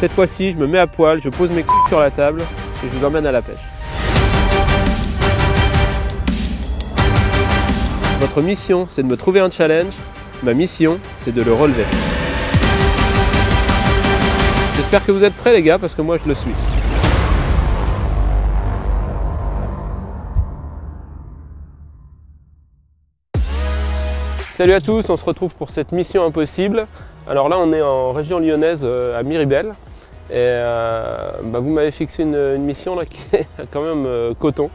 Cette fois-ci, je me mets à poil, je pose mes couilles sur la table et je vous emmène à la pêche. Votre mission, c'est de me trouver un challenge. Ma mission, c'est de le relever. J'espère que vous êtes prêts les gars, parce que moi je le suis. Salut à tous, on se retrouve pour cette mission impossible. Alors là on est en région lyonnaise à Miribel. Et vous m'avez fixé une mission là, qui est quand même coton.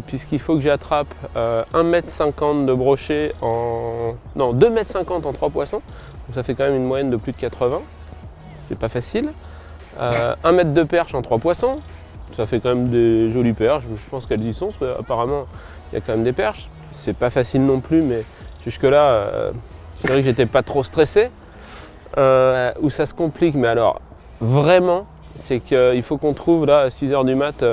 Puisqu'il faut que j'attrape 1,50 m de brochet en... Non, 2,50 m en 3 poissons. Donc ça fait quand même une moyenne de plus de 80. C'est pas facile. 1 mètre de perche en 3 poissons. Ça fait quand même des jolies perches. Je pense qu'elles y sont. Apparemment, il y a quand même des perches. C'est pas facile non plus, mais jusque-là, je dirais que j'étais pas trop stressé. Où ça se complique, mais alors vraiment, c'est qu'il faut qu'on trouve là à 6 h du mat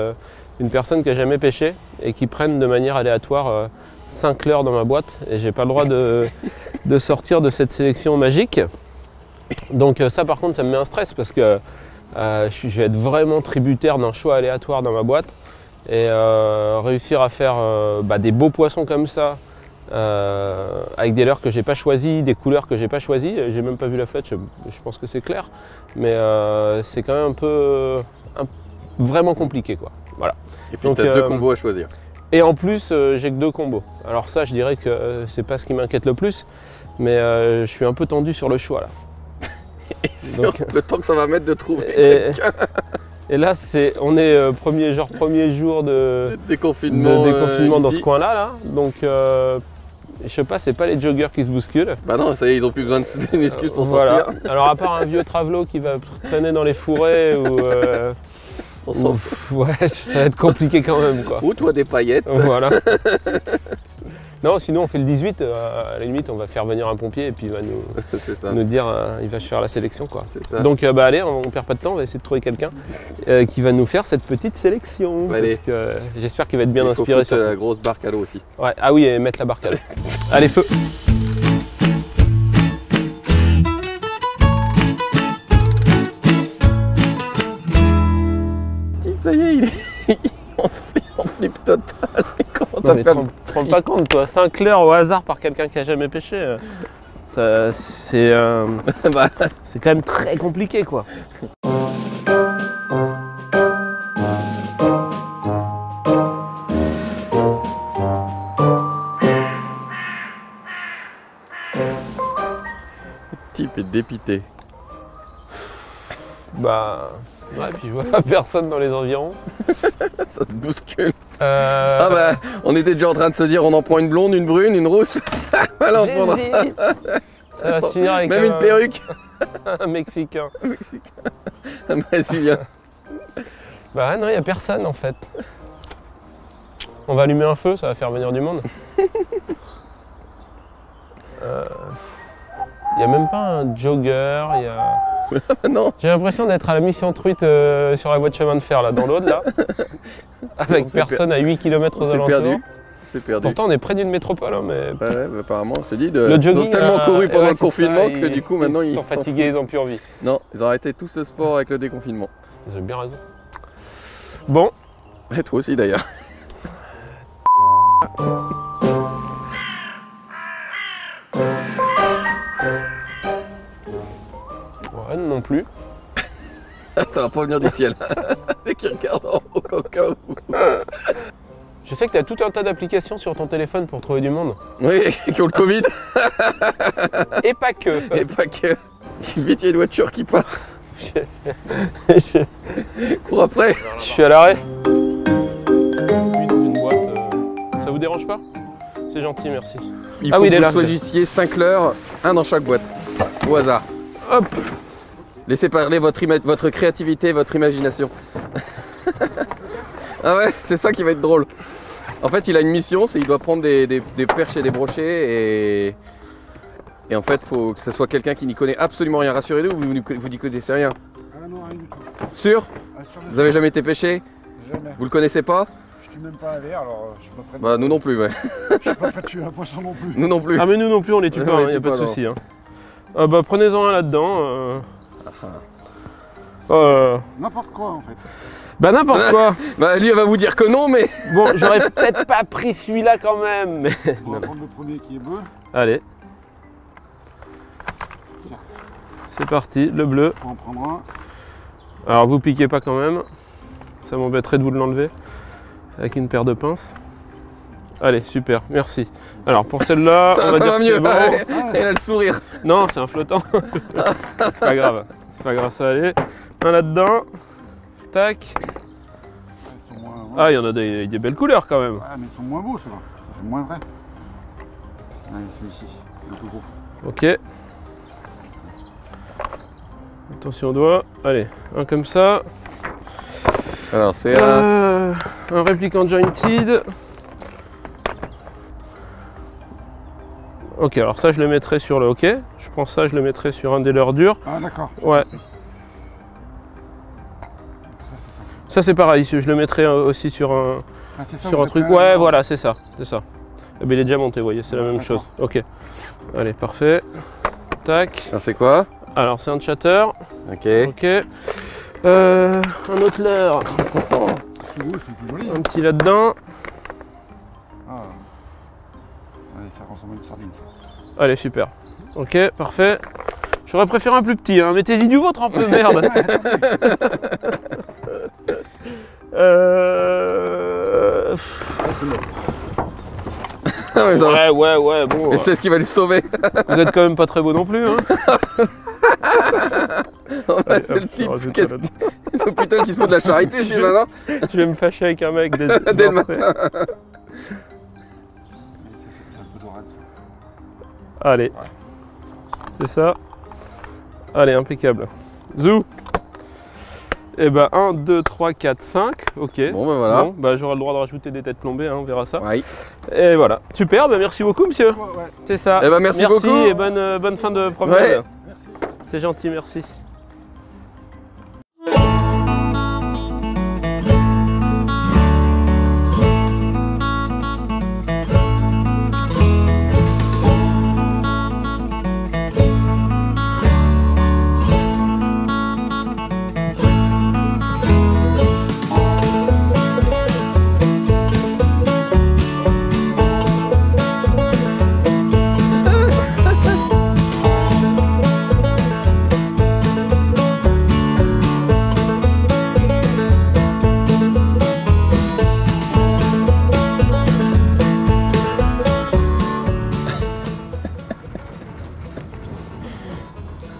une personne qui n'a jamais pêché et qui prenne de manière aléatoire 5 leurres dans ma boîte. Et j'ai pas le droit de sortir de cette sélection magique. Donc ça par contre, ça me met un stress parce que je vais être vraiment tributaire d'un choix aléatoire dans ma boîte. Et réussir à faire des beaux poissons comme ça, avec des leurres que j'ai pas choisies, des couleurs que j'ai pas choisies. J'ai même pas vu la flotte, je pense que c'est clair. Mais c'est quand même un peu vraiment compliqué quoi. Voilà. Et puis tu as 2 combos à choisir. Et en plus, j'ai que 2 combos. Alors ça, je dirais que c'est pas ce qui m'inquiète le plus, mais je suis un peu tendu sur le choix là. Et sur le temps que ça va mettre de trouver quelqu'un. Et là, on est premier jour de déconfinement dans ce coin-là. Là. Donc, je sais pas, c'est pas les joggers qui se bousculent. Bah non, ça y est, ils ont plus besoin d'une excuse pour sortir. Alors à part un vieux travelot qui va traîner dans les fourrés ou... ouais, ça va être compliqué quand même quoi. Ou toi des paillettes. Voilà. Non, sinon on fait le 18, à la limite on va faire venir un pompier et puis il va nous dire, il va faire la sélection quoi. Donc allez, on perd pas de temps, on va essayer de trouver quelqu'un qui va nous faire cette petite sélection. Parce que j'espère qu'il va être bien inspiré. Il faut la grosse barque à l'eau aussi. Ouais, ah oui, et mettre la barque à l'eau. Allez, feu. Ça y est, il est en flip total. Non, mais tu te rends pas compte, toi, 5 leurres au hasard par quelqu'un qui a jamais pêché, c'est quand même très compliqué quoi. Le type est dépité. Ouais, puis je vois personne dans les environs. Ça se bouscule. On était déjà en train de se dire on en prend une blonde, une brune, une rousse. Voilà, ça va se finir avec même une perruque. Un Mexicain. Un Brésilien. Bah non, il n'y a personne en fait. On va allumer un feu, ça va faire venir du monde. Il n'y a même pas un jogger, il y a... Non. J'ai l'impression d'être à la mission truite sur la voie de chemin de fer, là, dans l'Aude, là. Avec personne à 8 km aux alentours. C'est perdu. Pourtant, on est près d'une métropole, hein, mais... Ouais, apparemment, je te dis, le jogging, ils ont tellement couru pendant le confinement que du coup, maintenant, ils sont fatigués, ils n'ont plus envie. Non, ils ont arrêté tout ce sport avec le déconfinement. Ils ont bien raison. Bon. Et toi aussi, d'ailleurs. Ouais, non plus. Ça va pas venir du ciel. Dès qu'ils regardent en haut, au cas où. Je sais que tu as tout un tas d'applications sur ton téléphone pour trouver du monde. Oui, qui ont le Covid. Et pas que. Et pas que. Vite, il y a une voiture qui passe. Cours après. Je suis à l'arrêt. Dans une boîte. Ça vous dérange pas? C'est gentil, merci. Il faut que vous choisissiez 5 leurres, un dans chaque boîte. Au hasard. Hop. Laissez parler votre créativité, votre imagination. Ah ouais, c'est ça qui va être drôle. En fait, il a une mission, c'est qu'il doit prendre des perches et des brochets et en fait, il faut que ce soit quelqu'un qui n'y connaît absolument rien. Rassurez-nous, vous n'y connaissez rien. Ah non, rien du tout. Sûr? Ah, sûr. Vous avez jamais été pêché? Jamais. Vous le connaissez pas? Je tue même pas un verre, alors je suis pas prêt de... Bah nous non plus, ouais. Je suis pas prêt de tuer un poisson non plus. Nous non plus. Ah mais nous non plus, on les tue pas, il n'y a pas de souci. Hein. Prenez-en un là-dedans. N'importe quoi en fait. Bah n'importe quoi. Bah lui elle va vous dire que non mais... Bon, j'aurais peut-être pas pris celui-là quand même. Mais... On va prendre le premier qui est bleu. Allez. C'est parti, le bleu. On va en prendre un. Alors vous piquez pas quand même. Ça m'embêterait de vous l'enlever avec une paire de pinces. Allez, super, merci. Alors pour celle-là, on va Ça dire va que mieux. c'est bon. Elle a le sourire. Non, c'est un flottant. C'est pas grave. C'est pas grave, ça va aller. Un là-dedans. Tac. Ils sont moins... Ah, il y en a des belles couleurs quand même. Ah mais ils sont moins beaux ceux-là. Ça fait moins vrai. Allez, celui-ci, le plus gros. Ok. Attention au doigt. Allez, un comme ça. Alors c'est un... Un répliquant jointed. Ok, alors ça je le mettrai sur le hockey. Je prends ça, je le mettrai sur un des leurs durs. Ah d'accord. Ouais. Ça c'est pareil, je le mettrai aussi sur un, Ah, c'est ça, sur vous un êtes truc. quand même- Ouais, voilà, c'est ça. C'est ça. Eh ben, il est déjà monté, vous voyez, c'est la même chose. D'accord. Ok. Allez, parfait. Tac. Alors c'est quoi? Alors c'est un chatter. Ok. Ok. Un autre leurre. C'est beau, c'est plus joli. Un petit là-dedans. Ah. Allez, ça ressemble à une sardine ça. Allez, super. Ok, parfait. J'aurais préféré un plus petit, hein. Mettez-y du vôtre un peu, merde. Ça c'est bon. Ah ouais, ça va. Ouais, bon. Et c'est ce qui va lui sauver. Vous êtes quand même pas très beau non plus, hein. Allez, C'est hop, le type. je rajoute Qu'est-ce ça là-dedans. Ils sont putain qui se font de la charité celui maintenant. Je vais me fâcher avec un mec dès Dès le d'entrée. matin. Et ça fait un peu dorade ça. Allez, c'est ça. Allez, impeccable. Zou. Et ben 1, 2, 3, 4, 5. Ok. Bon ben voilà. Bon, bah j'aurai le droit de rajouter des têtes plombées, hein, on verra ça. Ouais. Et voilà. Super, bah merci beaucoup monsieur. Ouais. C'est ça. Eh ben, merci beaucoup. et bonne fin de promenade. Ouais. Merci. C'est gentil, merci.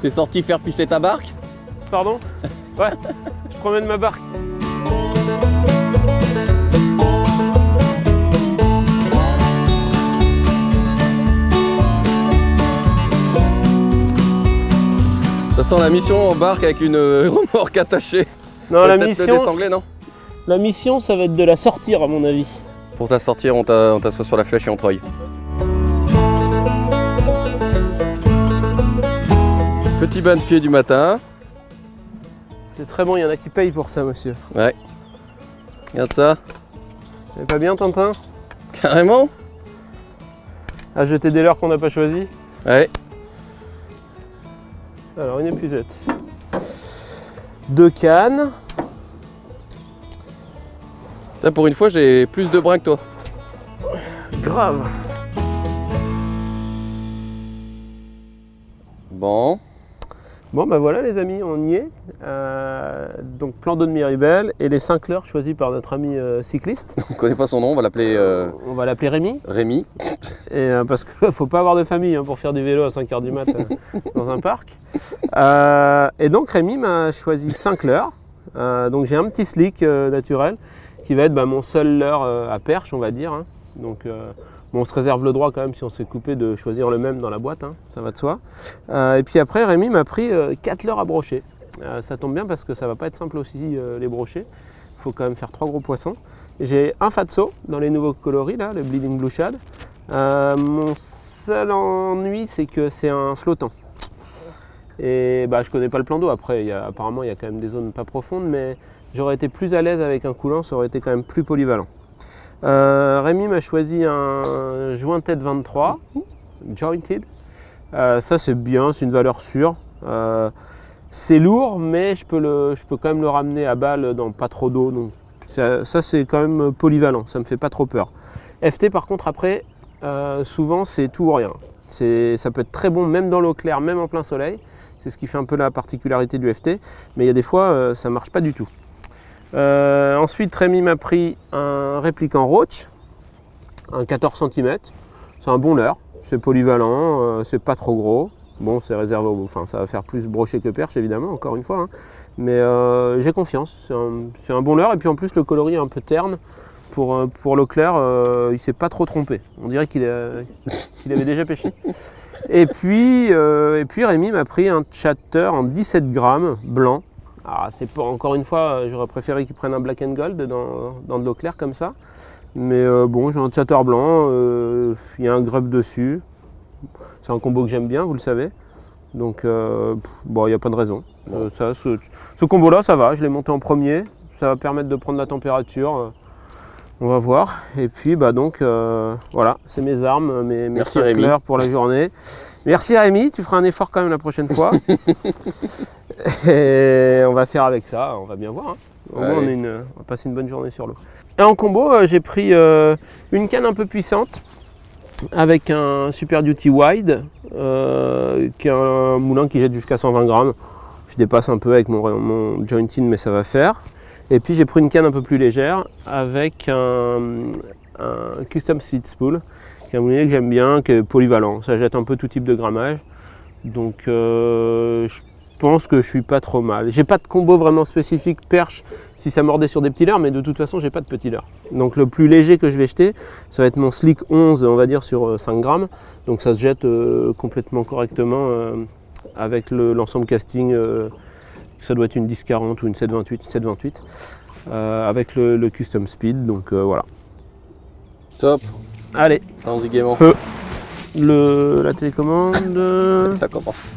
T'es sorti faire pisser ta barque? Pardon? Ouais, je promène ma barque. Ça sent la mission en barque avec une remorque attachée. Non, la Peut-être le mission, désangler, non? la mission, ça va être de la sortir à mon avis. Pour la sortir, on t'assoit sur la flèche et on treuille. Petit bain de pied du matin. C'est très bon, il y en a qui payent pour ça, monsieur. Ouais. Regarde ça. C'est pas bien, Tintin? Carrément. À jeter des leurres qu'on n'a pas choisi. Ouais. Alors, une épuisette. 2 cannes. Putain, pour une fois, j'ai plus de brins que toi. Grave. Bon. Bon, bah voilà, les amis, on y est. Donc, plan d'eau de Miribel et les 5 leurres choisis par notre ami cycliste. On connaît pas son nom, on va l'appeler On va l'appeler Rémi. Rémi. Et, parce qu'il ne faut pas avoir de famille hein, pour faire du vélo à 5 h du mat dans un parc. Et donc Rémi m'a choisi 5 leurres. Donc j'ai un petit slick naturel qui va être mon seul leurre à perche, on va dire. Hein. Donc bon, on se réserve le droit quand même si on s'est coupé de choisir le même dans la boîte, hein, ça va de soi. Et puis après Rémi m'a pris 4 leurres à brocher. Ça tombe bien parce que ça va pas être simple aussi les brocher. Il faut quand même faire 3 gros poissons. J'ai un fatso dans les nouveaux coloris, là, le Bleeding Blue Shad. Mon seul ennui, c'est que c'est un flottant. Et je connais pas le plan d'eau. Après, apparemment, il y a quand même des zones pas profondes, mais j'aurais été plus à l'aise avec un coulant, ça aurait été quand même plus polyvalent. Rémi m'a choisi un jointed 23, jointed. Ça, c'est bien, c'est une valeur sûre. C'est lourd, mais je peux quand même le ramener à balle dans pas trop d'eau. Donc ça c'est quand même polyvalent, ça me fait pas trop peur. FT par contre après, souvent c'est tout ou rien. Ça peut être très bon même dans l'eau claire, même en plein soleil. C'est ce qui fait un peu la particularité du FT. Mais il y a des fois ça marche pas du tout. Ensuite Rémi m'a pris un répliquant Roach, un 14 cm. C'est un bon leurre, c'est polyvalent, c'est pas trop gros. Bon, c'est réservé, enfin ça va faire plus brochet que perche évidemment, encore une fois. Hein. Mais j'ai confiance, c'est un bon leurre. Et puis en plus le coloris est un peu terne. Pour l'eau claire, il s'est pas trop trompé. On dirait qu'il avait déjà pêché. Et puis Rémi m'a pris un chatter en 17 grammes blanc. Alors, c'est pas, encore une fois, j'aurais préféré qu'il prenne un black and gold dans de l'eau claire comme ça. Mais bon, j'ai un chatter blanc, il y a un grub dessus. C'est un combo que j'aime bien, vous le savez. Donc, bon, il n'y a pas de raison. Ce combo-là, ça va. Je l'ai monté en premier. Ça va permettre de prendre la température. On va voir. Et puis, bah donc, voilà, c'est mes armes, mes circleurs pour la journée. Merci Rémi, tu feras un effort quand même la prochaine fois. Et on va faire avec ça, on va bien voir. Hein. Au moins, on va passer une bonne journée sur l'eau. Et en combo, j'ai pris une canne un peu puissante avec un Super Duty Wide, qui est un moulin qui jette jusqu'à 120 grammes. Je dépasse un peu avec mon joint in, mais ça va faire. Et puis j'ai pris une canne un peu plus légère avec un Custom Speed Spool, qui est un moulinet que j'aime bien, qui est polyvalent. Ça jette un peu tout type de grammage. Donc je pense que je suis pas trop mal. J'ai pas de combo vraiment spécifique perche si ça mordait sur des petits leurres, mais de toute façon j'ai pas de petits leurres. Donc le plus léger que je vais jeter, ça va être mon Slick 11, on va dire sur 5 grammes. Donc ça se jette complètement correctement avec l'ensemble casting. Ça doit être une 10-40 ou une 7-28, avec le Custom Speed, donc voilà. Top. Allez, allons-y gaiement. Feu. La télécommande. Ça commence.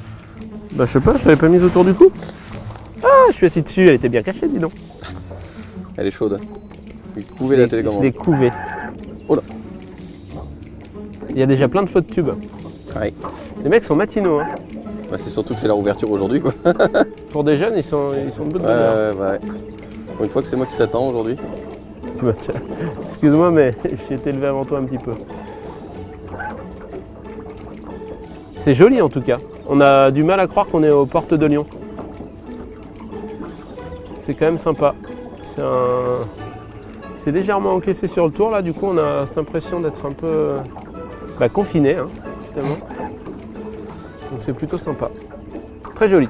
Bah je sais pas, je l'avais pas mise autour du cou. Ah, je suis assis dessus, elle était bien cachée, dis donc. Elle est chaude. Il est couvé la télécommande. Je l'ai couvé. Oh là. Il y a déjà plein de feux de tube. Ouais. Les mecs sont matinaux. Hein. Bah, c'est surtout que c'est la rouverture aujourd'hui quoi. Pour des jeunes, ils sont de bonne humeur. Ouais. Pour une fois que c'est moi qui t'attends aujourd'hui. Excuse-moi, mais j'ai été levé avant toi un petit peu. C'est joli en tout cas. On a du mal à croire qu'on est aux portes de Lyon. C'est quand même sympa. C'est légèrement encaissé sur le tour là, du coup on a cette impression d'être un peu confiné, hein, justement. Donc c'est plutôt sympa. Très joli.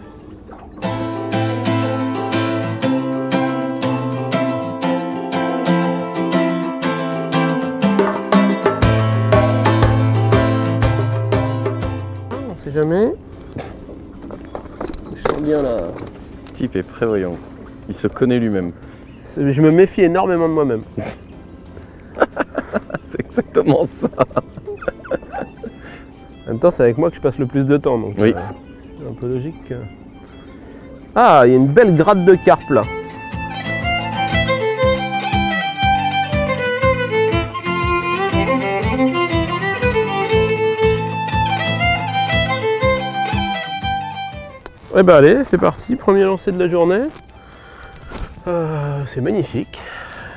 On sait jamais. Je sens bien là. Le type est prévoyant. Il se connaît lui-même. Je me méfie énormément de moi-même. C'est exactement ça. En même temps, c'est avec moi que je passe le plus de temps, donc oui. C'est un peu logique. Ah, il y a une belle gratte de carpe là. Eh ben allez, c'est parti, premier lancer de la journée. C'est magnifique,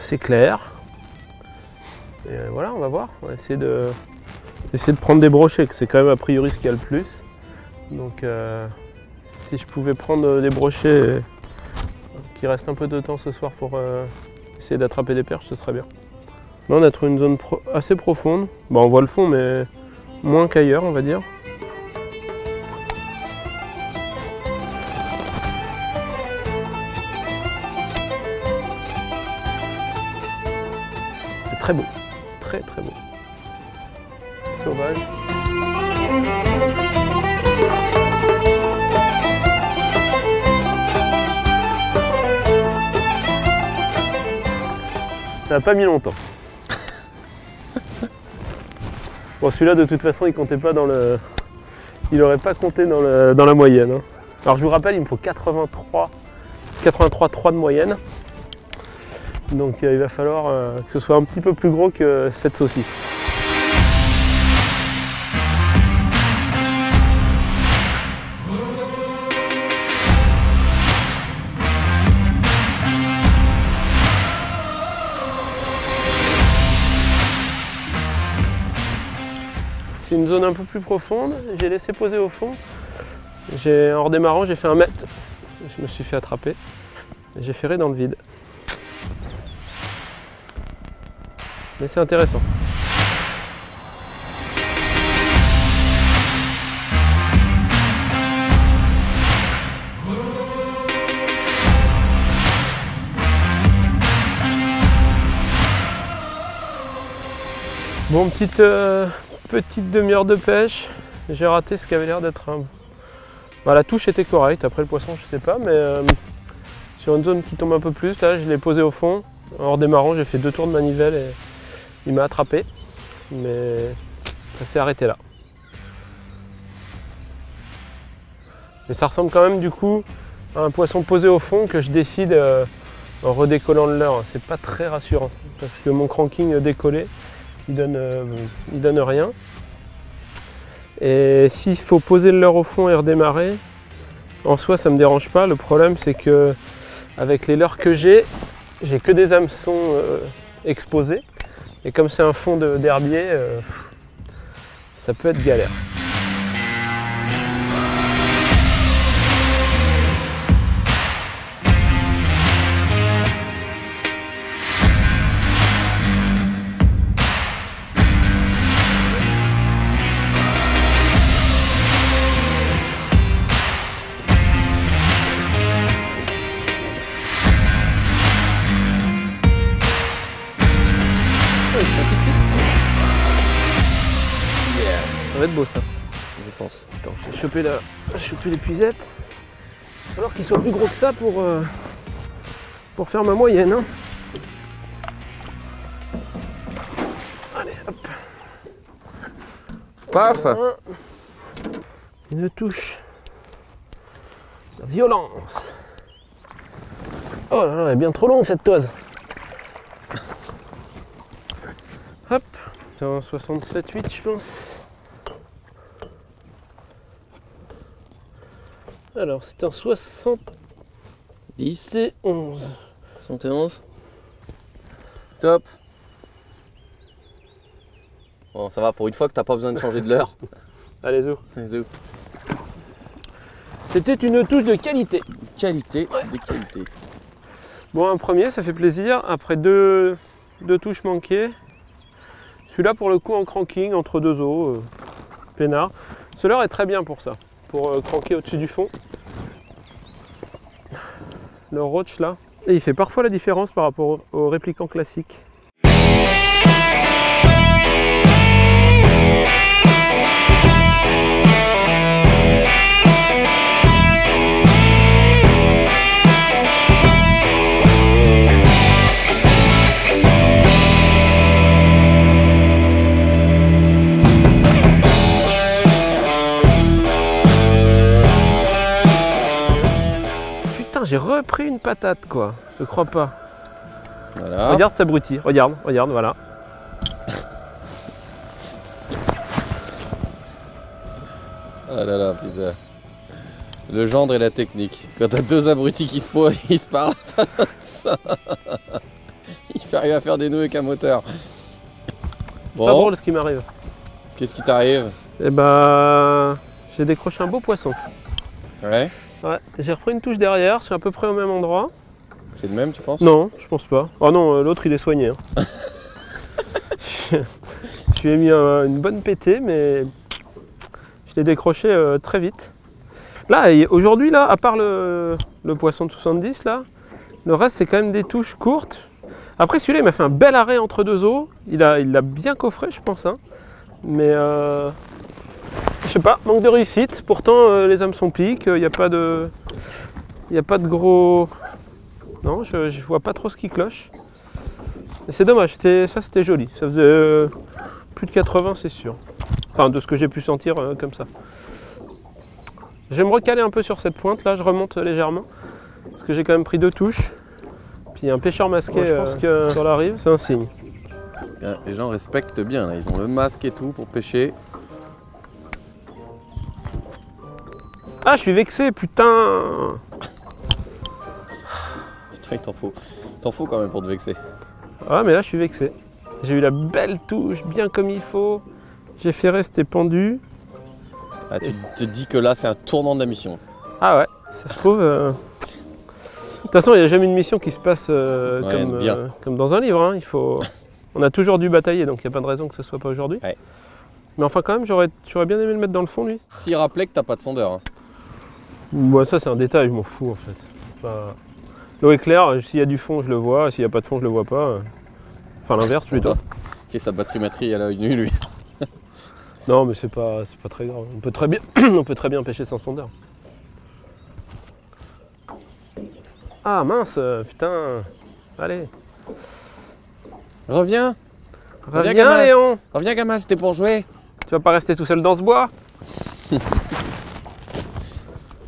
c'est clair. Et voilà, on va voir, on va essayer de prendre des brochets, que c'est quand même a priori ce qu'il y a le plus. Donc si je pouvais prendre des brochets qui restent un peu de temps ce soir pour essayer d'attraper des perches, ce serait bien. Là on a trouvé une zone assez profonde. Bon, on voit le fond mais moins qu'ailleurs on va dire. C'est très beau, très très beau. Sauvage. Ça n'a pas mis longtemps. Bon, celui-là de toute façon il comptait pas dans le. Il n'aurait pas compté dans la moyenne. Hein. Alors je vous rappelle, il me faut 83,3 de moyenne. Donc il va falloir que ce soit un petit peu plus gros que cette saucisse. une zone un peu plus profonde. J'ai laissé poser au fond. En redémarrant, j'ai fait 1 mètre. Je me suis fait attraper. J'ai ferré dans le vide. Mais c'est intéressant. Bon, petite demi-heure de pêche. J'ai raté ce qui avait l'air d'être un... Bah, la touche était correcte, après le poisson je sais pas, mais sur une zone qui tombe un peu plus, là je l'ai posé au fond. En redémarrant, j'ai fait 2 tours de manivelle et il m'a attrapé. Mais ça s'est arrêté là. Mais ça ressemble quand même du coup à un poisson posé au fond que je décide en redécollant le leurre. C'est pas très rassurant parce que mon cranking décollé, il donne rien. Et s'il faut poser le leurre au fond et redémarrer, en soi ça me dérange pas. Le problème c'est que avec les leurres que j'ai que des hameçons exposés. Et comme c'est un fond d'herbier, ça peut être galère. Ça va être beau ça. Je pense. Attends, je vais choper l'épuisette. Il va falloir qu'il soit plus gros que ça pour faire ma moyenne. Hein. Allez, hop. Paf! Une touche. La violence. Oh là là, elle est bien trop longue cette toise. Hop. C'est un 67,8 je pense. Alors c'est un 71. 71. Top. Bon, ça va pour une fois que t'as pas besoin de changer de l'heure. Allez, zo. Zou. C'était une touche de qualité. Qualité, de qualité. Bon, un premier, ça fait plaisir. Après deux touches manquées. Celui-là, pour le coup, en cranking, entre 2 os, peinard. Ce leurre est très bien pour ça, pour cranker au-dessus du fond. Le roach là. Et il fait parfois la différence par rapport au répliquant classique. J'ai repris une patate quoi, je crois pas. Voilà. Regarde cet abruti, regarde, voilà. Ah là là, putain. Le gendre et la technique. Quand t'as 2 abrutis qui se parlent, ça donne ça. Il fait arriver à faire des nœuds avec un moteur. C'est pas drôle ce qui m'arrive. Qu'est-ce qui t'arrive? Eh bah, j'ai décroché un beau poisson. Ouais. Ouais, j'ai repris une touche derrière, c'est à peu près au même endroit. C'est le même, tu penses? Non, je pense pas. Oh non, l'autre il est soigné. Hein. Je lui ai mis une bonne pétée, mais je l'ai décroché très vite. Là, aujourd'hui, là, à part le poisson de 70, là, le reste c'est quand même des touches courtes. Après celui-là, il m'a fait un bel arrêt entre 2 os. Il l'a bien coffré, je pense. Hein. Mais je sais pas, manque de réussite. Pourtant, les hameçons piquent. Il n'y a pas de gros. Non, je vois pas trop ce qui cloche. C'est dommage, ça c'était joli. Ça faisait plus de 80, c'est sûr. Enfin, de ce que j'ai pu sentir comme ça. Je vais me recaler un peu sur cette pointe, là, je remonte légèrement. Parce que j'ai quand même pris 2 touches. Puis un pêcheur masqué, je pense que sur la rive, c'est un signe. Les gens respectent bien, là. Ils ont le masque et tout pour pêcher. Ah, je suis vexé, putain! Putain, il t'en faut quand même pour te vexer. Ah, mais là, je suis vexé. J'ai eu la belle touche, bien comme il faut. J'ai fait rester pendu. Ah, tu te dis que là, c'est un tournant de la mission. Ah ouais, ça se trouve... De toute façon, il n'y a jamais une mission qui se passe comme dans un livre. Hein. On a toujours dû batailler, donc il n'y a pas de raison que ce ne soit pas aujourd'hui. Ouais. Mais enfin, quand même, j'aurais bien aimé le mettre dans le fond, lui. S'il rappelait que t'as pas de sondeur. Hein. Bon, ça, c'est un détail, je m'en fous, en fait. Pas... L'eau est claire, s'il y a du fond, je le vois. S'il n'y a pas de fond, je le vois pas. Enfin, l'inverse, plutôt. Ok, sa bathymétrie, elle a une nuit, lui. Non, mais c'est pas très grave. On peut très bien pêcher sans sondeur. Ah, mince, putain. Allez. Reviens, gamin. Léon. Reviens, gamin, c'était pour jouer. Tu vas pas rester tout seul dans ce bois?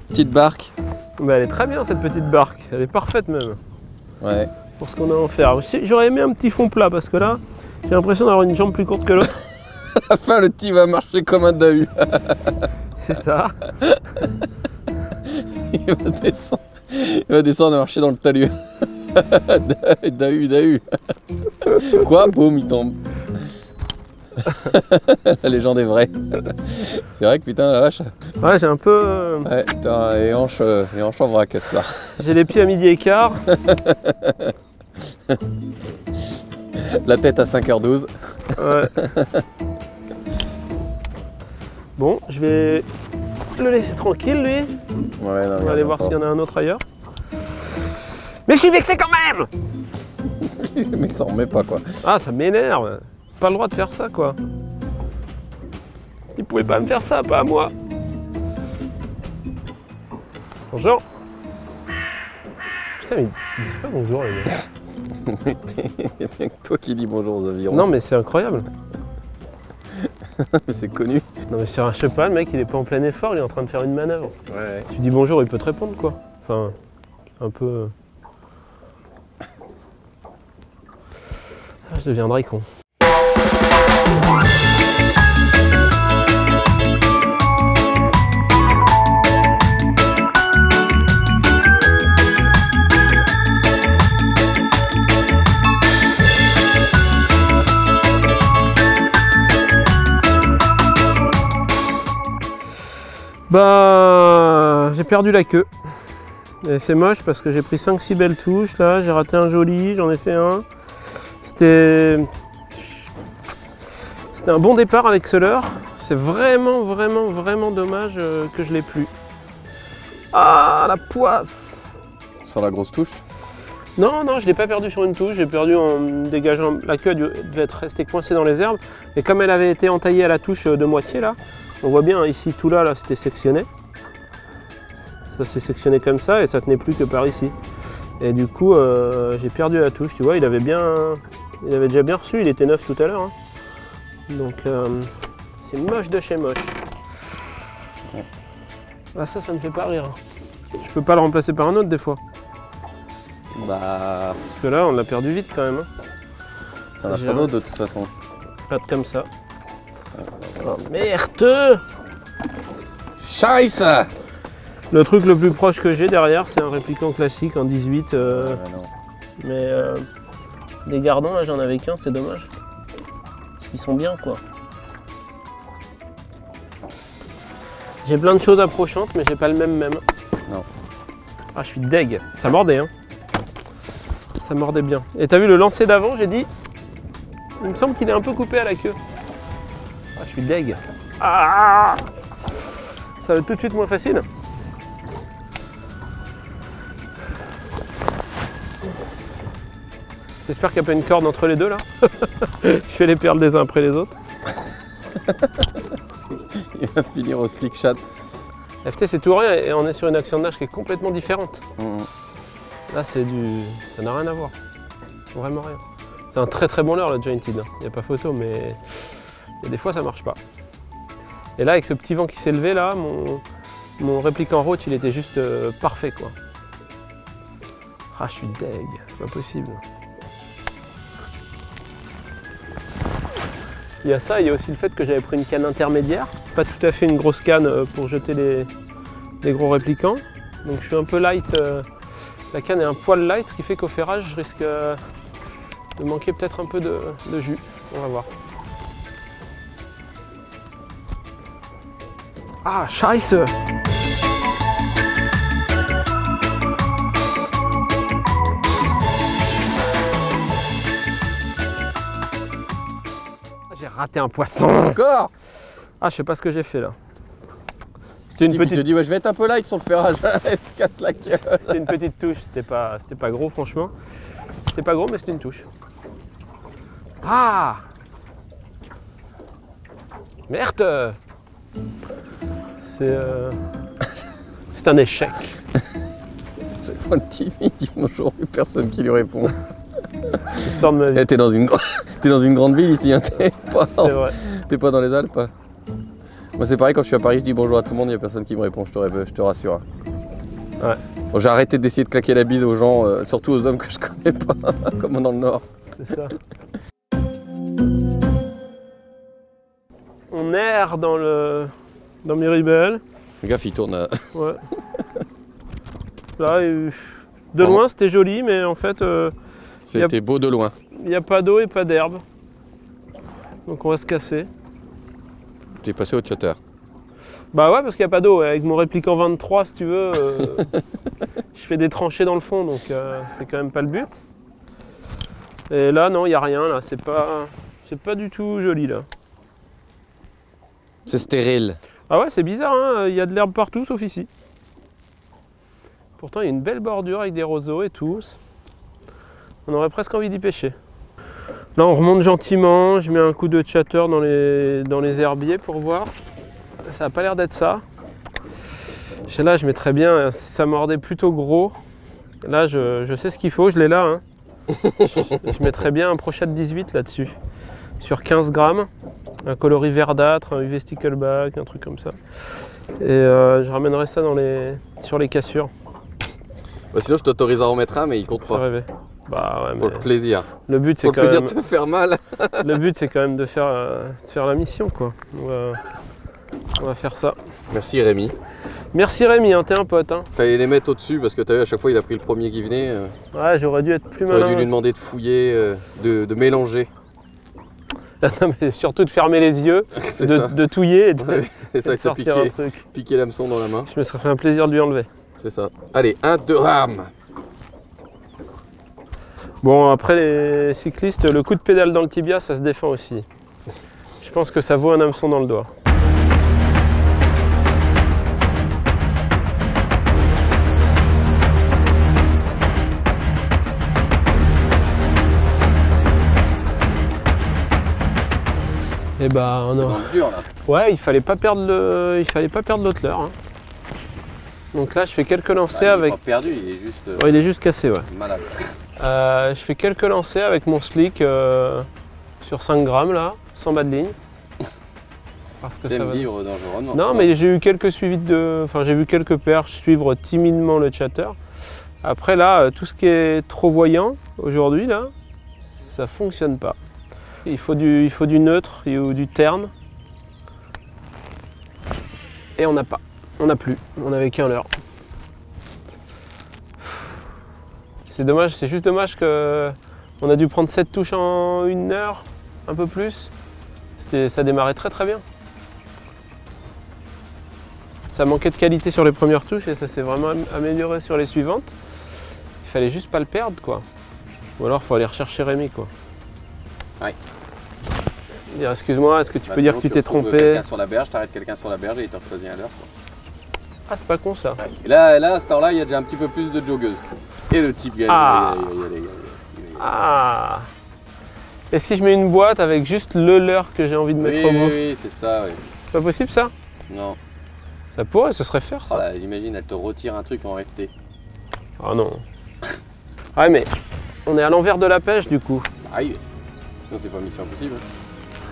Petite barque. Mais elle est très bien, cette petite barque. Elle est parfaite, même. Ouais. Pour ce qu'on a à en faire. J'aurais aimé un petit fond plat, parce que là, j'ai l'impression d'avoir une jambe plus courte que l'autre. À la fin, le petit va marcher comme un dahu. C'est ça. Il va descendre et marcher dans le talus. Dahu. Quoi? Boum, il tombe. La légende est vraie. C'est vrai que putain, la vache. Ouais, j'ai un peu... Ouais, putain, les hanches en vrac, ce soir. J'ai les pieds à midi et quart. La tête à 5h12. Ouais. Bon, je vais le laisser tranquille, lui. Ouais, non, on va aller voir s'il y en a un autre ailleurs. Mais je suis vexé quand même. Le mec s'en remet pas, quoi. Ah, ça m'énerve. Pas le droit de faire ça, quoi. Il pouvait pas me faire ça, pas à moi. Bonjour. Putain, mais ils disent pas bonjour, les gars. Il y a bien que toi qui dis bonjour aux avirons. Non, mais c'est incroyable. C'est connu. Non, mais sur un cheval, le mec, il est pas en plein effort, il est en train de faire une manœuvre. Ouais. Tu dis bonjour, il peut te répondre, quoi. Enfin, un peu... Ah, je deviendrai con. Bah, j'ai perdu la queue. Et c'est moche parce que j'ai pris 5-6 belles touches là, j'ai raté un joli, j'en ai fait un. C'était un bon départ avec ce leurre. C'est vraiment dommage que je l'ai plus. Ah, la poisse! Sur la grosse touche? Non, je l'ai pas perdu sur une touche, j'ai perdu en dégageant. La queue devait être restée coincée dans les herbes. Et comme elle avait été entaillée à la touche de moitié là, on voit bien ici, tout là c'était sectionné. Ça s'est sectionné comme ça et ça tenait plus que par ici. Et du coup, j'ai perdu la touche, tu vois, il avait déjà bien reçu, il était neuf tout à l'heure. Hein. Donc, c'est moche de chez moche. Ah, ça me fait pas rire. Je peux pas le remplacer par un autre des fois. Bah... Parce que là, on l'a perdu vite quand même. Hein. T'en as pas d'autre de toute façon. Pas de comme ça. Oh, merde! Scheiße! Le truc le plus proche que j'ai derrière, c'est un répliquant classique en 18. Mais des gardons, là, j'en avais qu'un, c'est dommage. Ils sont bien, quoi. J'ai plein de choses approchantes, mais j'ai pas le même. Non. Ah, je suis deg. Ça mordait, hein. Ça mordait bien. Et t'as vu le lancer d'avant, j'ai dit. Il me semble qu'il est un peu coupé à la queue. Ah, je suis deg. Ah, ça va être tout de suite moins facile. J'espère qu'il n'y a pas une corde entre les deux là. Je fais les perles des uns après les autres. Il va finir au slick shot. FT c'est tout rien et on est sur une action de nage qui est complètement différente. Là ça n'a rien à voir. Vraiment rien. C'est un très bon leurre le Jointed. Il n'y a pas photo mais des fois ça marche pas. Et là avec ce petit vent qui s'est levé là, mon répliquant roach il était juste parfait quoi. Ah je suis deg, c'est pas possible. Il y a ça, il y a aussi le fait que j'avais pris une canne intermédiaire, pas tout à fait une grosse canne pour jeter les gros réplicants. Donc je suis un peu light, la canne est un poil light, ce qui fait qu'au ferrage je risque de manquer peut-être un peu de jus. On va voir. Ah, scheiße! J'ai raté un poisson! Encore. Ah, je sais pas ce que j'ai fait là. C'était une Tu petite... te dis, ouais, je vais être un peu light sur le ferrage, elle se casse la gueule. C'était une petite touche, c'était pas gros franchement. C'était pas gros mais c'était une touche. Ah! Merde! C'est un échec. Chaque fois le type il dit bonjour, il y a personne qui lui répond. L'histoire de ma vie. Eh, t'es dans une grande ville ici, hein, C'est vrai. t'es pas dans les Alpes. Hein. Moi c'est pareil, quand je suis à Paris, je dis bonjour à tout le monde, il n'y a personne qui me répond, je te rassure. Hein. Ouais. Bon, j'ai arrêté d'essayer de claquer la bise aux gens, surtout aux hommes que je connais pas, comme dans le Nord. C'est ça. On erre dans Miribel. Le gars il tourne. Ouais. Là, de loin c'était joli, mais en fait, C'était beau de loin. il n'y a pas d'eau et pas d'herbe. Donc on va se casser. T'es passé au chatter. Bah ouais, parce qu'il n'y a pas d'eau. Avec mon répliquant 23, si tu veux, je fais des tranchées dans le fond, donc c'est quand même pas le but. Et là, non, il n'y a rien, là. C'est pas du tout joli, là. C'est stérile. Ah ouais, c'est bizarre, hein. Il y a de l'herbe partout, sauf ici. Pourtant, il y a une belle bordure avec des roseaux et tout. On aurait presque envie d'y pêcher. Là, on remonte gentiment. Je mets un coup de chatter dans les herbiers pour voir. Ça n'a pas l'air d'être ça. Là, je mettrais bien, ça mordait plutôt gros. Là, je sais ce qu'il faut, je l'ai là. Hein. Je mettrais bien un Prochette 18 là-dessus. Sur 15 grammes. Un coloris verdâtre, un UV stickleback, un truc comme ça. Et je ramènerai ça sur les cassures. Bah, sinon, je t'autorise à en mettre un, mais il compte Pour pas. rêver. Bah ouais, Pour mais le plaisir. le but, c'est Pour le quand plaisir même... de te faire mal. Le but, c'est quand même de faire la mission, quoi. On va faire ça. Merci Rémi. Merci Rémi, hein, t'es un pote. Hein. Fallait les mettre au-dessus parce que t'as vu, à chaque fois, il a pris le premier qui venait. Ouais, j'aurais dû être plus T'aurais malin. dû lui demander de fouiller, de mélanger. Non, mais surtout de fermer les yeux, C'est ça. de touiller et de, Ouais, c'est ça de que t'as sortir un piqué, truc. piqué l'hameçon dans la main. Je me serais fait un plaisir de lui enlever. C'est ça. Allez, 1, 2, rame. Bon, après les cyclistes, le coup de pédale dans le tibia, ça se défend aussi. Je pense que ça vaut un hameçon dans le doigt. Et bah Dans non. le dur là. Ouais, il fallait pas perdre l'autre leurre. Hein. Donc là, je fais quelques lancers Bah, il est avec. pas perdu, il est juste Ouais, il est juste cassé, ouais. malade. Je fais quelques lancers avec mon slick sur 5 grammes là, sans bas de ligne. Parce que ça T'aimes va. vivre dangereusement. Non, mais j'ai eu quelques suivis enfin j'ai vu quelques perches suivre timidement le chatter. Après là, tout ce qui est trop voyant aujourd'hui là, ça fonctionne pas. Il faut du neutre ou du terne. Et on n'a pas. On n'a plus. On n'avait qu'un leurre. C'est dommage, c'est juste dommage que on a dû prendre 7 touches en 1 heure, un peu plus. Ça démarrait très très bien. Ça manquait de qualité sur les premières touches et ça s'est vraiment amélioré sur les suivantes. Il fallait juste pas le perdre, quoi. Ou alors il faut aller rechercher Rémi, quoi. Ouais. Dire excuse-moi, est-ce que tu Bah, peux dire sinon, que tu t'es retrouves trompé? quelqu'un sur la berge, t'arrêtes quelqu'un sur la berge et il t'en choisit un leurre. Ah, c'est pas con ça. Ouais. Et là, à ce temps-là, il y a déjà un petit peu plus de joggeuses. Et le type, il y a Ah. Ah. Et si je mets une boîte avec juste le leurre que j'ai envie de mettre au bout? Oui, c'est ça, oui. C'est pas possible ça? Non. Ça pourrait, ce serait faire Oh ça. là, imagine, elle te retire un truc en resté. Ah non. Ouais, mais on est à l'envers de la pêche du coup. Aïe. Sinon, c'est pas mission impossible.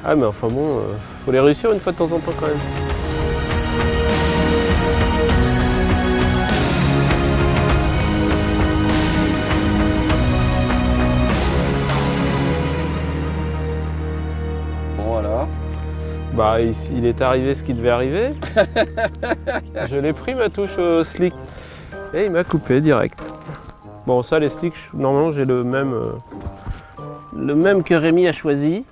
Ah, mais enfin bon, faut les réussir une fois de temps en temps quand même. Bon, alors. Bah, il est arrivé ce qui devait arriver. Je l'ai pris ma touche au slick. Et il m'a coupé direct. Bon, ça, les slicks, normalement, j'ai le même que Rémi a choisi.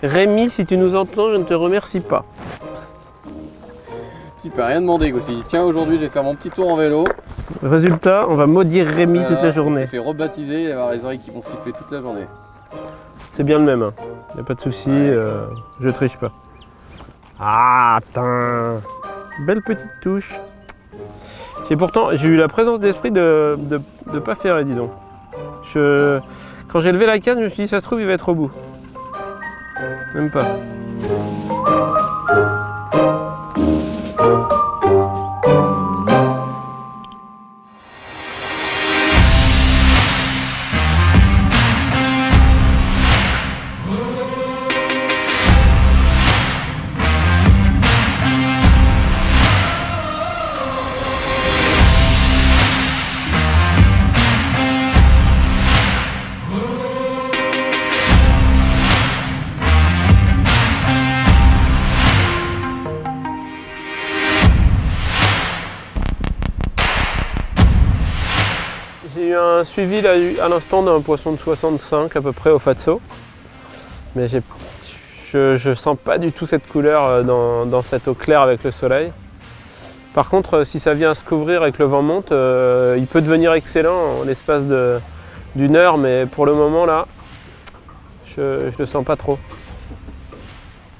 Rémi, si tu nous entends, je ne te remercie pas. Tu peux rien demander aussi. Tiens, aujourd'hui, je vais faire mon petit tour en vélo. Résultat, on va maudire Rémi toute la journée. Il s'est fait rebaptiser, il va avoir les oreilles qui vont siffler toute la journée. C'est bien le même, hein. Y a pas de souci, je triche pas. Ah, putain. Belle petite touche. Et pourtant, j'ai eu la présence d'esprit de pas faire, dis donc. Quand j'ai levé la canne, je me suis dit, ça se trouve, il va être au bout. Même pas. J'ai eu un suivi là, à l'instant d'un poisson de 65 à peu près au Fatso. Mais je sens pas du tout cette couleur dans cette eau claire avec le soleil. Par contre, si ça vient à se couvrir et que le vent monte, il peut devenir excellent en l'espace d'une heure, mais pour le moment là, je le sens pas trop.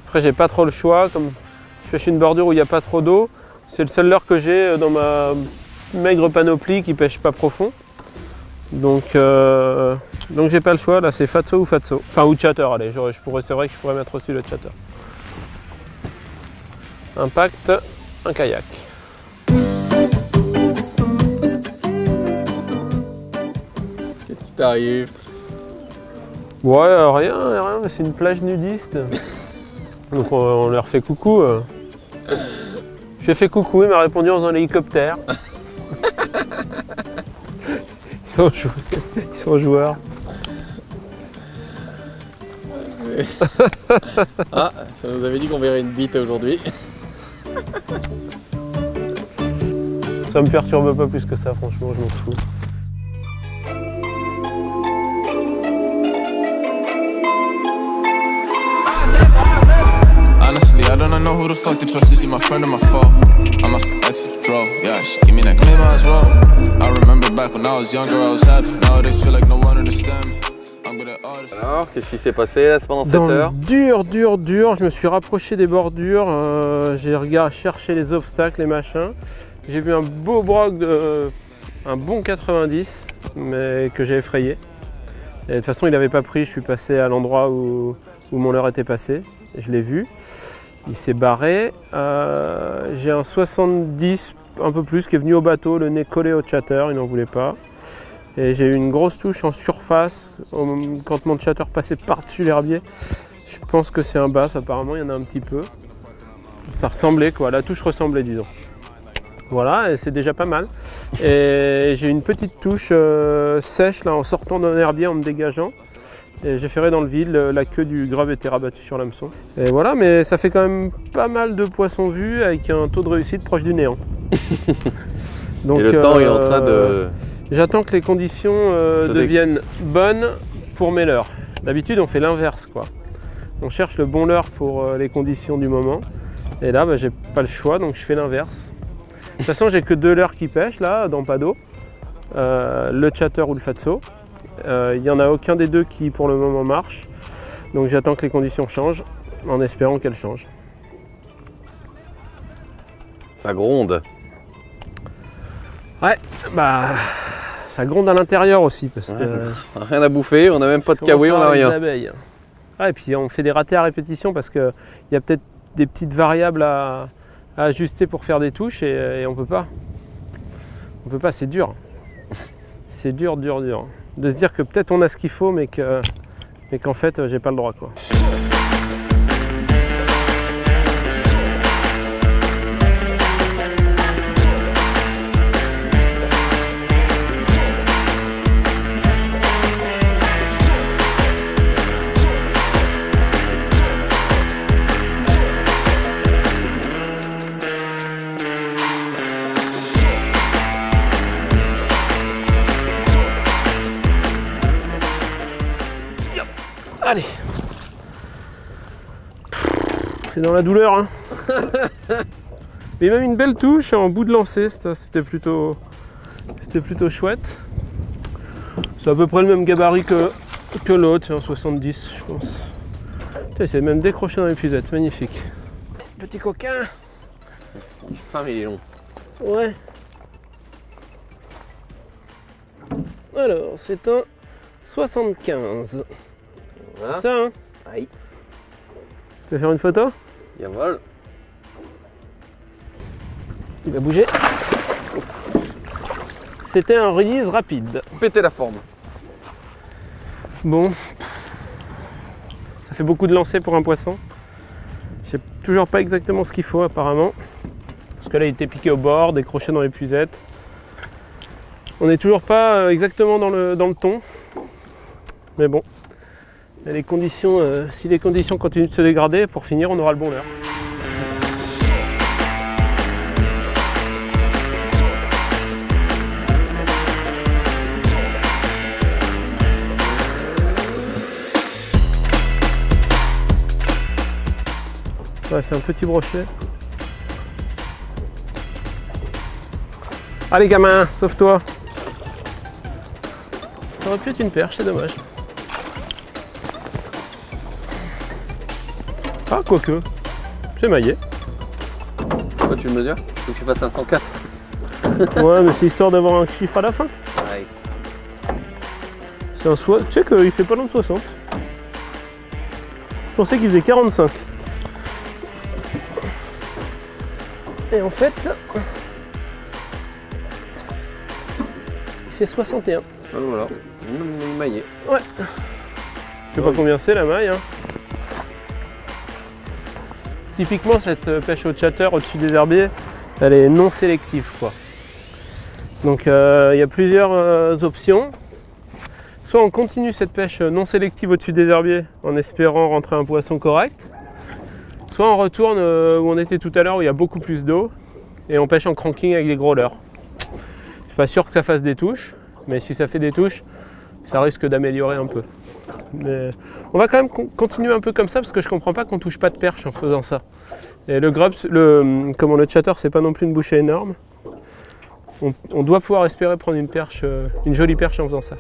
Après, j'ai pas trop le choix, comme je pêche une bordure où il n'y a pas trop d'eau, c'est le seul leurre que j'ai dans ma maigre panoplie qui pêche pas profond. Donc j'ai pas le choix, là c'est Fatso ou Fatso. Enfin ou Chatter, allez, c'est vrai que je pourrais mettre aussi le Chatter. Impact, un kayak. Qu'est-ce qui t'arrive? Ouais, rien, mais c'est une plage nudiste. Donc on leur fait coucou. Je lui ai fait coucou, il m'a répondu en faisant l'hélicoptère. Ils sont joueurs. Ah, ça nous avait dit qu'on verrait une bite aujourd'hui. Ça me perturbe pas plus que ça, franchement, je m'en fous. Honestly, I don't know who the fuck to trust. Is he my friend or my foe? I'm off the exit, draw. Yeah, she give me that claim as well. I remember back when I was younger, I was happy. Nowadays feel like no one understand me. I'm good at all this. Alors, qu'est-ce qui s'est passé là pendant cette heure? Dur, je me suis rapproché des bordures, j'ai cherché les obstacles, les machins. J'ai vu un beau broc un bon 90, mais que j'ai effrayé. Et de toute façon, il n'avait pas pris, je suis passé à l'endroit où mon leurre était passé. Je l'ai vu, il s'est barré. J'ai un 70, un peu plus, qui est venu au bateau, le nez collé au Chatter, il n'en voulait pas. Et j'ai eu une grosse touche en surface, quand mon Chatter passait par-dessus l'herbier. Je pense que c'est un bass, apparemment, il y en a un petit peu. Ça ressemblait quoi, la touche ressemblait, disons. Voilà, et c'est déjà pas mal. Et j'ai une petite touche sèche là en sortant d'un herbier, en me dégageant. Et j'ai ferré dans le vide, la queue du grave était rabattue sur l'hameçon. Et voilà, mais ça fait quand même pas mal de poissons vus avec un taux de réussite proche du néant. Donc, et le temps est en train de... J'attends que les conditions deviennent bonnes pour mes leurres. D'habitude, on fait l'inverse, quoi. On cherche le bon leurre pour les conditions du moment. Et là, j'ai pas le choix, donc je fais l'inverse. De toute façon, j'ai que 2 leurres qui pêchent, là, dans pas d'eau. Le Chatter ou le Fatso. Il n'y en a aucun des deux qui, pour le moment, marche. Donc j'attends que les conditions changent, en espérant qu'elles changent. Ça gronde. Ouais, ça gronde à l'intérieur aussi parce que... Rien à bouffer, on n'a même pas de kawaii, on n'a rien. Abeilles. Ah, et puis on fait des ratés à répétition parce qu'il y a peut-être des petites variables à ajuster pour faire des touches et on peut pas. On peut pas, c'est dur. C'est dur. De se dire que peut-être on a ce qu'il faut mais qu'en fait j'ai pas le droit, quoi. Allez, C'est dans la douleur, hein. Mais même une belle touche en bout de lancer, c'était plutôt chouette. C'est à peu près le même gabarit que l'autre, c'est un 70 je pense. C'est même décroché dans l'épuisette, magnifique. Petit coquin. Il est fin mais il est long. Ouais. Alors, c'est un 75. Voilà. Ça, hein. Aïe. Tu veux faire une photo? Jawohl. Il va bouger. C'était un release rapide. Péter la forme. Bon. Ça fait beaucoup de lancers pour un poisson. Je sais toujours pas exactement ce qu'il faut apparemment. Parce que là il était piqué au bord, décroché dans l'épuisette. On n'est toujours pas exactement dans le ton. Mais bon. Les conditions, si les conditions continuent de se dégrader, pour finir on aura le bon leurre. Ouais, c'est un petit brochet. Allez gamin, sauve-toi. Ça aurait pu être une perche, c'est dommage. Ah, quoique. C'est maillé. Pourquoi tu le mesures? Faut que tu fasses un 104. Ouais, mais c'est histoire d'avoir un chiffre à la fin. Aïe. C'est un tu sais qu'il fait pas loin de 60. Je pensais qu'il faisait 45. Et en fait, il fait 61. Voilà. Il est maillé. Ouais. Je sais pas combien c'est la maille. Hein. Typiquement, cette pêche au chatter au-dessus des herbiers, elle est non sélective, quoi. Donc, il y a plusieurs options. Soit on continue cette pêche non sélective au-dessus des herbiers en espérant rentrer un poisson correct. Soit on retourne où on était tout à l'heure, où il y a beaucoup plus d'eau, et on pêche en cranking avec des gros leurres. C'est pas sûr que ça fasse des touches, mais si ça fait des touches, ça risque d'améliorer un peu. Mais on va quand même continuer un peu comme ça, parce que je comprends pas qu'on touche pas de perche en faisant ça. Et le grub, le chatter, c'est pas non plus une bouchée énorme. On doit pouvoir espérer prendre une perche, une jolie perche en faisant ça.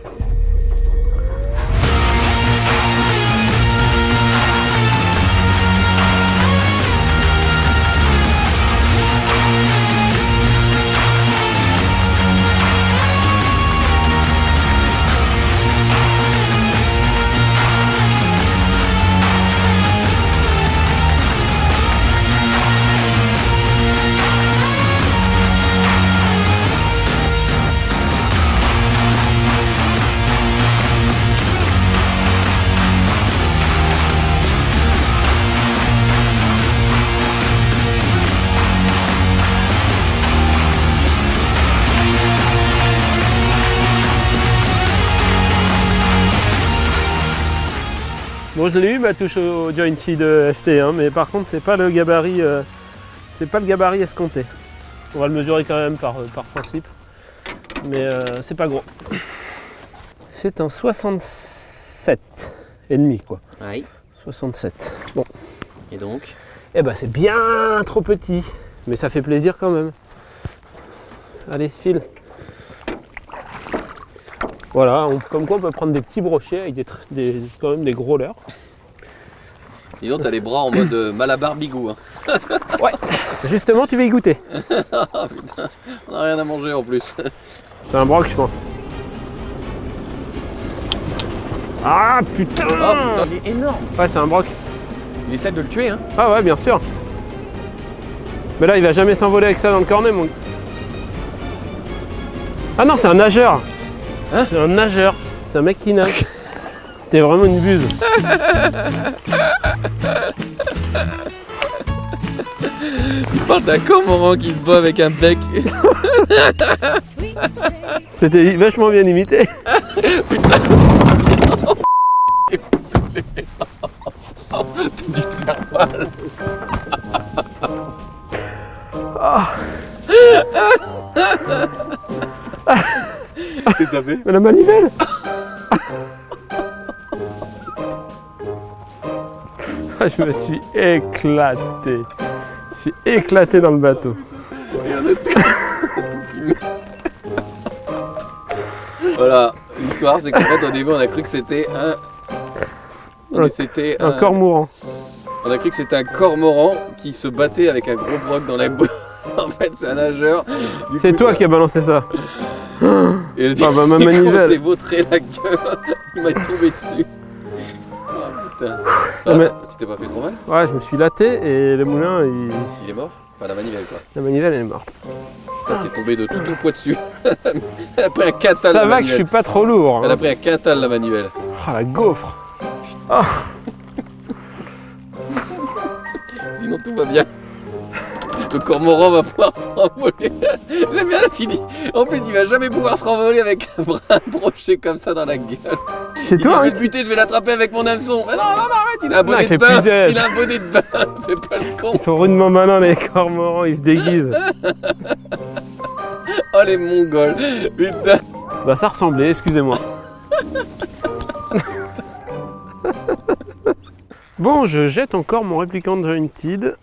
Bon, je l'ai eu ma touche au jointy de FT1, mais par contre c'est pas le gabarit escompté. On va le mesurer quand même par principe, mais c'est pas gros. C'est un 67 et demi quoi. Aïe. 67. Bon. Et donc? Eh ben c'est bien trop petit, mais ça fait plaisir quand même. Allez, file. Voilà, comme quoi on peut prendre des petits brochets avec quand même des gros leurres. Dis donc, t'as les bras en mode malabar bigou. Hein. Ouais, justement tu vas y goûter. Oh putain, on n'a rien à manger en plus. C'est un broc je pense. Ah putain, Oh putain, il est énorme. Ouais, c'est un broc. Il essaie de le tuer hein. Ah ouais, bien sûr. Mais là il va jamais s'envoler avec ça dans le cornet mon... Ah non, c'est un nageur. Hein? C'est un nageur, c'est un mec qui nage. T'es vraiment une buse. Tu parles d'un cormoran qui se bat avec un bec. C'était vachement bien imité. Putain. T'as dû te faire mal. Qu'est-ce que ça fait? La manivelle. Je me suis éclaté. Je suis éclaté dans le bateau. Voilà, l'histoire c'est qu'en fait au début on a cru que c'était un cormoran. On a cru que c'était un cormoran qui se battait avec un gros broc dans la bouche. En fait c'est un nageur. C'est toi qui as balancé ça. Et le Ah bah ma il manivelle. s'est vautré la gueule. Il m'a tombé dessus. Oh, putain. Ça, mais- Tu t'es pas fait trop mal? Ouais, je me suis laté et le moulin, Il est mort? Enfin la manivelle quoi. la manivelle elle est morte. Putain, t'es tombé de tout ton poids dessus. Elle a pris un quintal Ça la va que je suis manivelle. pas trop lourd. Elle Hein. a pris un quintal la manivelle. Ah la gaufre. Sinon tout va bien. Le cormoran va pouvoir s'envoler. J'aime bien la fille. En plus, il va jamais pouvoir se renvoler avec un bras broché comme ça dans la gueule. C'est Il dit, toi je vais hein, le buter, je vais l'attraper avec mon hameçon. Mais non, arrête, il a un bonnet avec de les bain. puzettes. Il a un bonnet de bain. Fais pas le con. Ils sont rudement malins les cormorans, ils se déguisent. Oh les mongols. Putain. Bah ça ressemblait, excusez-moi. Bon, je jette encore mon Replicant Jointed.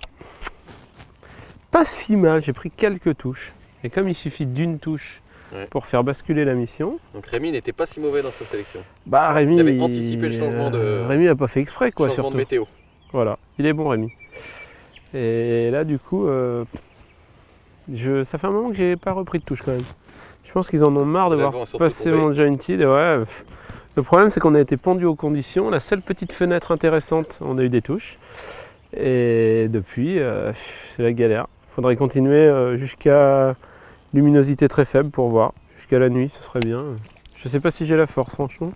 Pas si mal, j'ai pris quelques touches. Et comme il suffit d'une touche Ouais. pour faire basculer la mission, Donc Rémi n'était pas si mauvais dans sa sélection. bah Rémi... Il avait anticipé le changement de- Rémi a pas fait exprès quoi, Changement surtout. de météo. Voilà, il est bon Rémi. Et là du coup, ça fait un moment que j'ai pas repris de touche quand même. Je pense qu'ils en ont marre de Le voir vent est surtout passer tombé. mon Jointed. Ouais. Le problème c'est qu'on a été pendu aux conditions. La seule petite fenêtre intéressante, on a eu des touches. Et depuis, c'est la galère. Faudrait continuer jusqu'à luminosité très faible pour voir. Jusqu'à la nuit, ce serait bien. Je sais pas si j'ai la force franchement.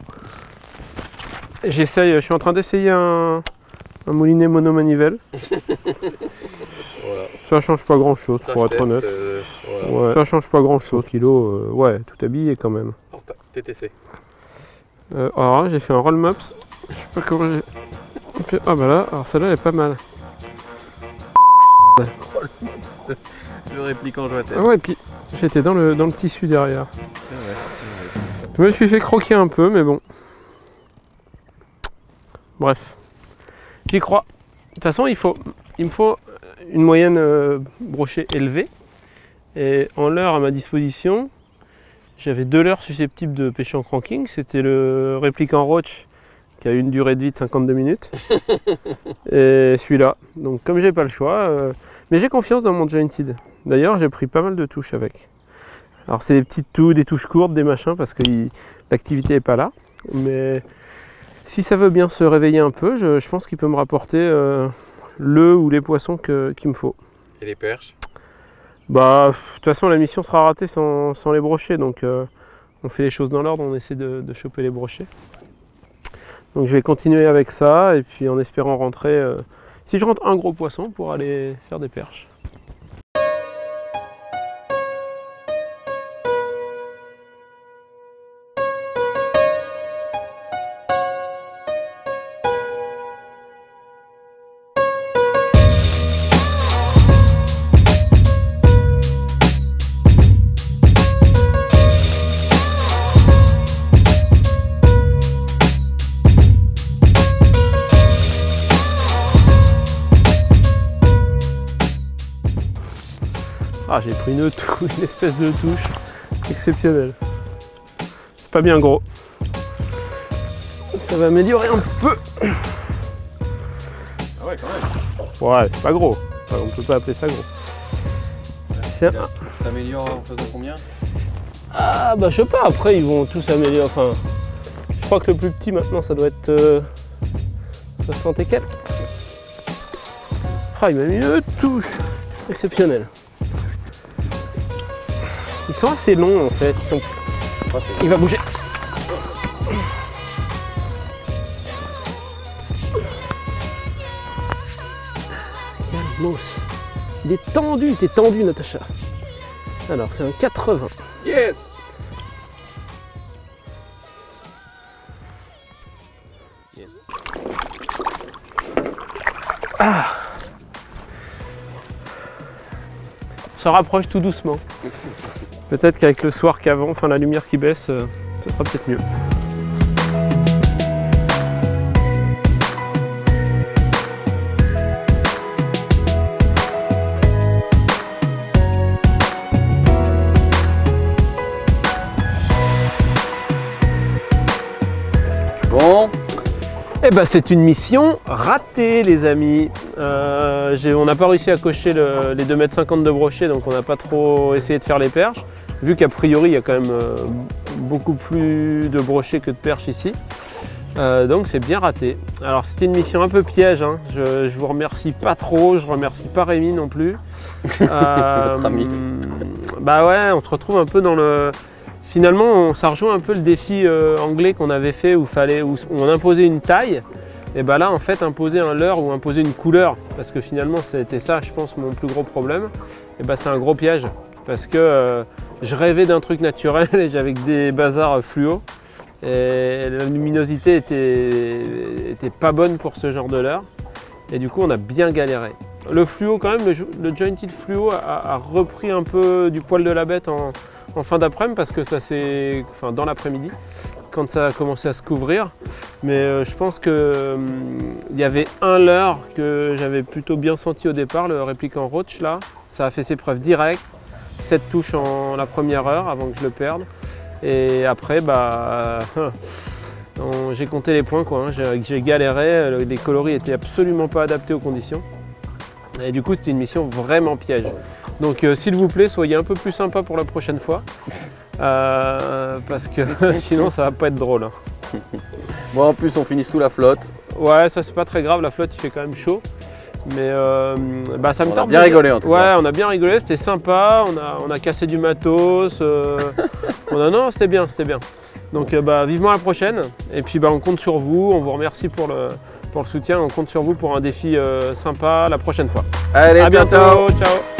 Je suis en train d'essayer un moulinet monomanivelle. Voilà. Ça change pas grand chose pour être Crash test, honnête. voilà. Ouais, ça change pas grand chose. Kilo, ouais, tout habillé quand même. Alors, TTC. Alors là, j'ai fait un roll mops. Je sais pas comment j'ai fait. Ah bah là, alors celle-là elle est pas mal. Le répliquant Jointed. Ah ouais, et puis j'étais dans le tissu derrière. Je me suis fait croquer un peu, mais bon. Bref, j'y crois. De toute façon, il me faut une moyenne brochée élevée. Et en leurre à ma disposition, j'avais 2 leurres susceptibles de pêcher en cranking. C'était le Replicant Roach qui a une durée de vie de 52 minutes. Et celui-là. Donc comme j'ai pas le choix, mais j'ai confiance dans mon Jointed. D'ailleurs, j'ai pris pas mal de touches avec. Alors c'est des touches courtes, des machins, parce que l'activité n'est pas là. Mais si ça veut bien se réveiller un peu, je pense qu'il peut me rapporter le ou les poissons qu'il me faut. Et les perches. Bah, de toute façon, la mission sera ratée sans les brochets, donc on fait les choses dans l'ordre, on essaie de choper les brochets. Donc je vais continuer avec ça, et puis en espérant rentrer, si je rentre un gros poisson, pour aller faire des perches. Ah, j'ai pris une espèce de touche exceptionnelle. C'est pas bien gros. Ça va améliorer un peu. Ah ouais, quand même. Ouais, c'est pas gros. Enfin, on peut pas appeler ça gros. C'est Ça s'améliore en faisant combien? Ah bah je sais pas, après ils vont tous améliorer. Enfin, je crois que le plus petit maintenant ça doit être 60 et quelques. Ah, il m'a mis une touche exceptionnelle. Ils sont assez longs en fait. Il va bouger. Calmos. Il est tendu, t'es tendu Natacha. Alors c'est un 80. Yes! Yes. On se rapproche tout doucement. Peut-être qu'avec le soir qu'avant, enfin la lumière qui baisse, ce sera peut-être mieux. Eh ben, c'est une mission ratée, les amis. On n'a pas réussi à cocher les 2,50 m de brochet, donc on n'a pas trop essayé de faire les perches. Vu qu'a priori, il y a quand même beaucoup plus de brochets que de perches ici. Donc c'est bien raté. Alors c'était une mission un peu piège, hein. Je vous remercie pas trop, je remercie pas Rémi non plus. Notre ami. Bah ouais, on se retrouve un peu dans le... Finalement, ça rejoint un peu le défi anglais qu'on avait fait où on imposait une taille. Et bah là, en fait, imposer un leurre ou imposer une couleur, parce que finalement, c'était ça, je pense, mon plus gros problème. Et bah c'est un gros piège, parce que je rêvais d'un truc naturel et j'avais des bazars fluo. Et la luminosité était pas bonne pour ce genre de leurre. Et du coup, on a bien galéré. Le fluo, quand même, le jointed fluo a repris un peu du poil de la bête en fin d'après-midi, parce que ça s'est... Enfin, dans l'après-midi, quand ça a commencé à se couvrir. Mais je pense qu'il y avait un leurre que j'avais plutôt bien senti au départ, le Replicant Roach, là. Ça a fait ses preuves directes. 7 touches en la première heure avant que je le perde. Et après, bah, j'ai compté les points, quoi, hein. J'ai galéré, les coloris étaient absolument pas adaptés aux conditions. Et du coup, c'était une mission vraiment piège. Donc, s'il vous plaît, soyez un peu plus sympa pour la prochaine fois. Parce que sinon, ça va pas être drôle, hein. Bon, en plus, on finit sous la flotte. Ouais, ça, c'est pas très grave, la flotte, il fait quand même chaud. Mais bah, ça me tente. On a bien rigolé en tout cas. Ouais, on a bien rigolé, c'était sympa, on a cassé du matos. Non, c'était bien, c'était bien. Donc bah, vivement la prochaine. Et puis bah, on compte sur vous, on vous remercie pour le soutien, on compte sur vous pour un défi sympa la prochaine fois. Allez, à bientôt, ciao.